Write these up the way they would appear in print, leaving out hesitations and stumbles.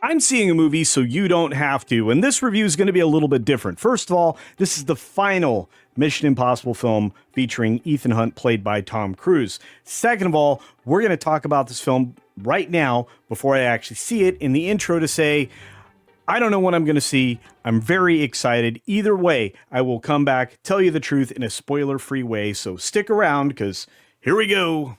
I'm seeing a movie so you don't have to, and this review is going to be a little bit different. First of all, this is the final Mission Impossible film featuring Ethan Hunt, played by Tom Cruise. Second of all, we're going to talk about this film right now before I actually see it in the intro to say, I don't know what I'm going to see. I'm very excited. Either way, I will come back, tell you the truth in a spoiler-free way, so stick around, because here we go.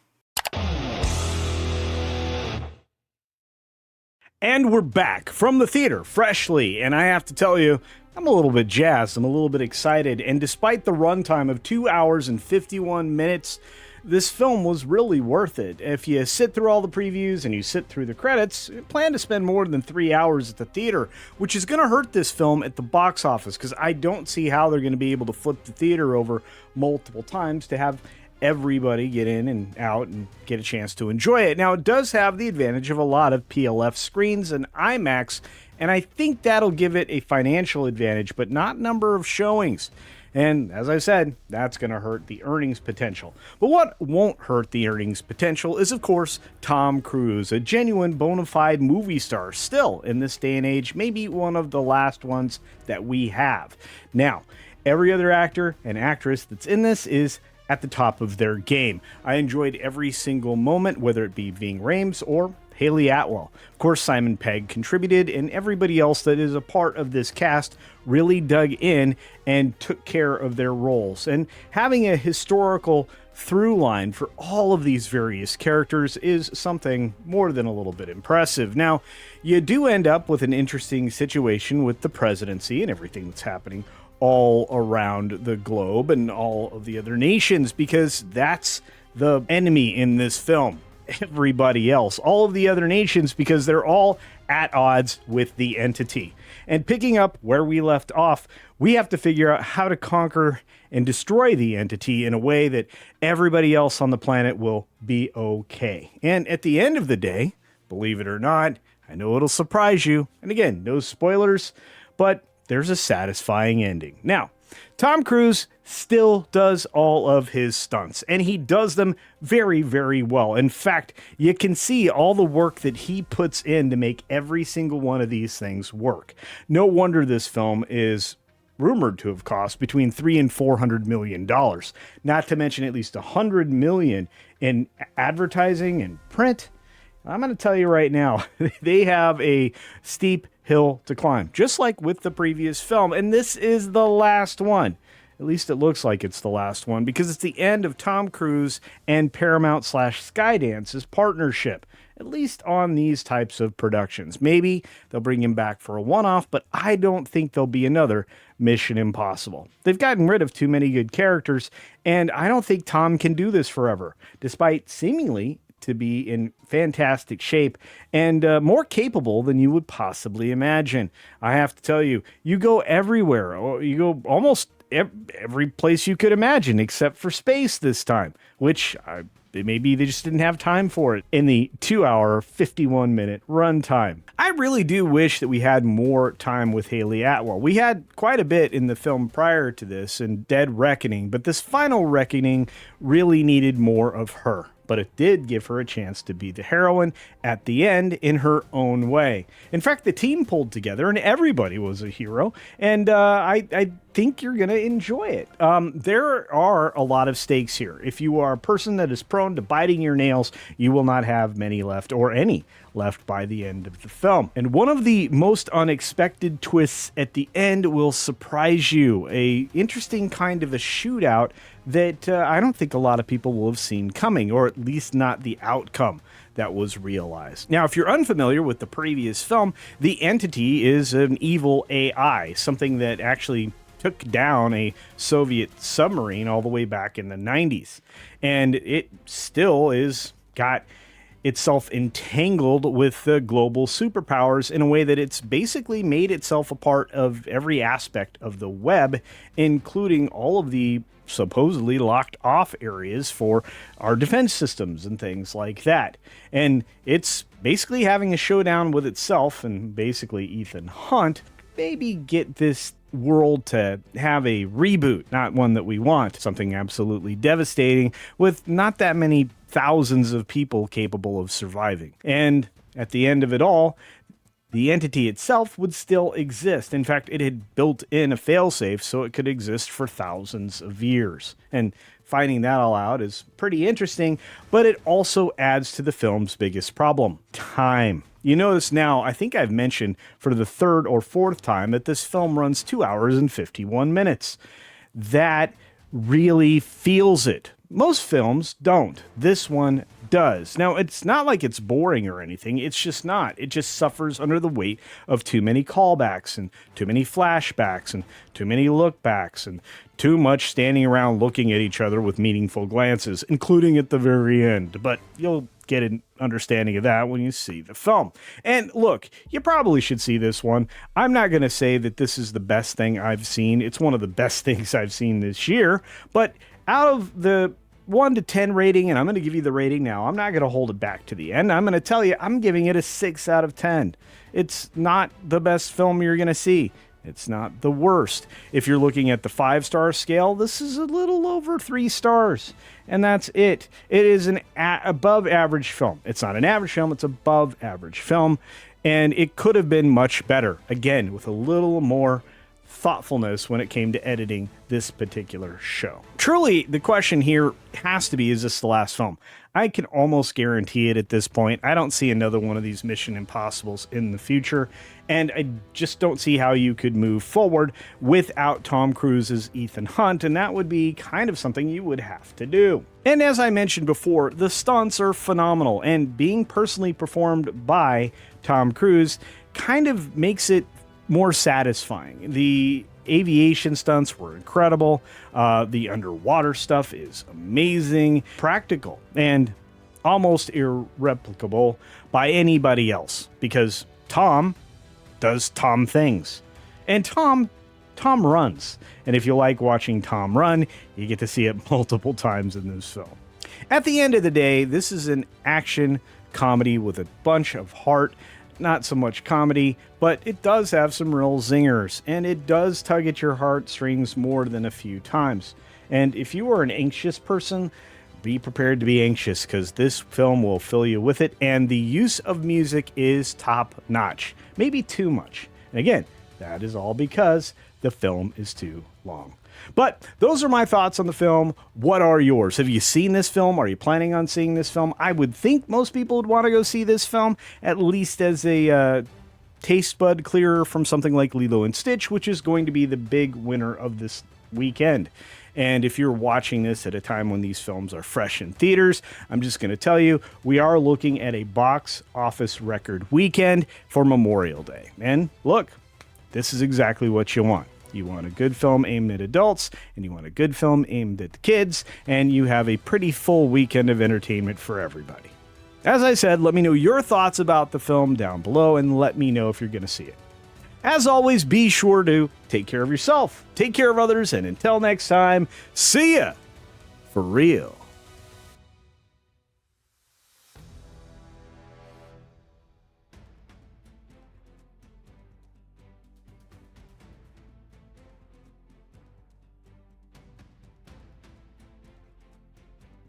And we're back from the theater, freshly, and I have to tell you, I'm a little bit jazzed, I'm a little bit excited, and despite the runtime of 2 hours and 51 minutes, this film was really worth it. If you sit through all the previews and you sit through the credits, you plan to spend more than 3 hours at the theater, which is going to hurt this film at the box office, because I don't see how they're going to be able to flip the theater over multiple times to have everybody get in and out and get a chance to enjoy it. Now, it does have the advantage of a lot of PLF screens and IMAX, and I think that'll give it a financial advantage, but not number of showings. And as I said, that's going to hurt the earnings potential. But what won't hurt the earnings potential is, of course, Tom Cruise, a genuine bona fide movie star, still in this day and age, maybe one of the last ones that we have. Now, every other actor and actress that's in this is at the top of their game. I enjoyed every single moment, whether it be Ving Rhames or Hayley Atwell. Of course, Simon Pegg contributed, and everybody else that is a part of this cast really dug in and took care of their roles. And having a historical through line for all of these various characters is something more than a little bit impressive. Now, you do end up with an interesting situation with the presidency and everything that's happening all around the globe and all of the other nations, because that's the enemy in this film. Everybody else, all of the other nations, because they're all at odds with the entity. And picking up where we left off, we have to figure out how to conquer and destroy the entity in a way that everybody else on the planet will be okay. And at the end of the day, believe it or not, I know it'll surprise you, and again, no spoilers, but there's a satisfying ending. Now, Tom Cruise still does all of his stunts, and he does them very, very well. In fact, you can see all the work that he puts in to make every single one of these things work. No wonder this film is rumored to have cost between $300 and $400 million, not to mention at least $100 million in advertising and print. I'm going to tell you right now, they have a steep hill to climb, just like with the previous film. And this is the last one. At least it looks like it's the last one, because it's the end of Tom Cruise and Paramount/Skydance's partnership, at least on these types of productions. Maybe they'll bring him back for a one-off, but I don't think there'll be another Mission Impossible. They've gotten rid of too many good characters, and I don't think Tom can do this forever, despite seemingly to be in fantastic shape and more capable than you would possibly imagine. I have to tell you, you go everywhere, or you go almost every place you could imagine, except for space this time, which maybe they just didn't have time for it in the 2 hour, 51 minute runtime. I really do wish that we had more time with Hayley Atwell. We had quite a bit in the film prior to this in Dead Reckoning, but this final Reckoning really needed more of her. But it did give her a chance to be the heroine at the end in her own way. In fact, the team pulled together and everybody was a hero, and I think you're going to enjoy it. There are a lot of stakes here. If you are a person that is prone to biting your nails, you will not have many left, or any left, by the end of the film. And one of the most unexpected twists at the end will surprise you. A interesting kind of a shootout that I don't think a lot of people will have seen coming, or at least not the outcome that was realized. Now, if you're unfamiliar with the previous film, the entity is an evil AI, something that actually took down a Soviet submarine all the way back in the 90s. And it still is got itself entangled with the global superpowers in a way that it's basically made itself a part of every aspect of the web, including all of the supposedly locked off areas for our defense systems and things like that. And it's basically having a showdown with itself and basically Ethan Hunt maybe get this world to have a reboot, not one that we want, something absolutely devastating with not that many thousands of people capable of surviving. And at the end of it all, the entity itself would still exist. In fact, it had built in a failsafe so it could exist for thousands of years. And finding that all out is pretty interesting, but it also adds to the film's biggest problem: time. You notice now, I think I've mentioned for the third or fourth time that this film runs 2 hours and 51 minutes. That really feels it. Most films don't. This one does. Now, it's not like it's boring or anything. It's just not. It just suffers under the weight of too many callbacks and too many flashbacks and too many lookbacks and too much standing around looking at each other with meaningful glances, including at the very end. But you'll get an understanding of that when you see the film. And look, you probably should see this one. I'm not going to say that this is the best thing I've seen. It's one of the best things I've seen this year. But out of the 1 to 10 rating, and I'm going to give you the rating now, I'm not going to hold it back to the end. I'm going to tell you, I'm giving it a 6 out of 10. It's not the best film you're going to see. It's not the worst. If you're looking at the 5-star scale, this is a little over 3 stars. And that's it. It is an above average film. It's not an average film, it's above average film. And it could have been much better. Again, with a little more thoughtfulness when it came to editing this particular show. Truly, the question here has to be, is this the last film? I can almost guarantee it at this point. I don't see another one of these Mission Impossibles in the future, and I just don't see how you could move forward without Tom Cruise's Ethan Hunt, and that would be kind of something you would have to do. And as I mentioned before, the stunts are phenomenal, and being personally performed by Tom Cruise kind of makes it more satisfying. The aviation stunts were incredible. The underwater stuff is amazing, practical, and almost irreplicable by anybody else, because Tom does Tom things. And Tom runs. And if you like watching Tom run, you get to see it multiple times in this film. At the end of the day, this is an action comedy with a bunch of heart. Not so much comedy, but it does have some real zingers, and it does tug at your heartstrings more than a few times. And if you are an anxious person, be prepared to be anxious, because this film will fill you with it, and the use of music is top notch. Maybe too much. And again, that is all because the film is too long. But those are my thoughts on the film. What are yours? Have you seen this film? Are you planning on seeing this film? I would think most people would want to go see this film, at least as a taste bud clearer from something like Lilo and Stitch, which is going to be the big winner of this weekend. And if you're watching this at a time when these films are fresh in theaters, I'm just going to tell you, we are looking at a box office record weekend for Memorial Day. And look, this is exactly what you want. You want a good film aimed at adults, and you want a good film aimed at the kids, and you have a pretty full weekend of entertainment for everybody. As I said, let me know your thoughts about the film down below, and let me know if you're going to see it. As always, be sure to take care of yourself, take care of others, and until next time, see ya for real.